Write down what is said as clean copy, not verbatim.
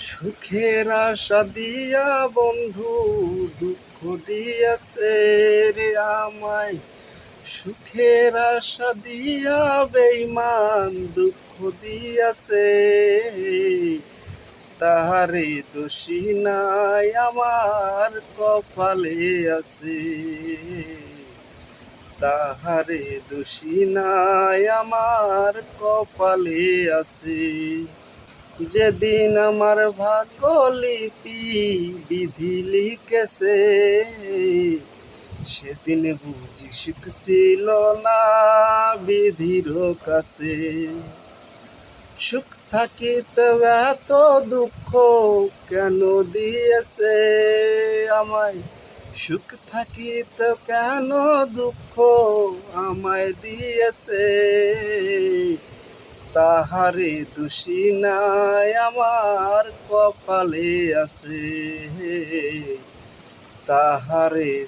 সুখের আশা দিয়া বন্ধু দুঃখ দিয়াছে রে আমায়। সুখের আশা দিয়া বেঈমান দুঃখ দিয়াছে। তাহারে দোষী নাই আমার কপালে আছে। তাহারে দোষী নাই আমার কপালে আছে। যেদিন আমার ভাগ্যলিপি বিধি লিখেছে, সেদিন বুঝি সুখ ছিল না বিধির কাছে। সুখ থাকিতে এত দুঃখ কেন দিয়েছে আমায়? সুখ থাকিতে কেন দুঃখ আমায় দিয়েছে? তাহারে দোষী নাই আমার কপালে আছে। তাহারে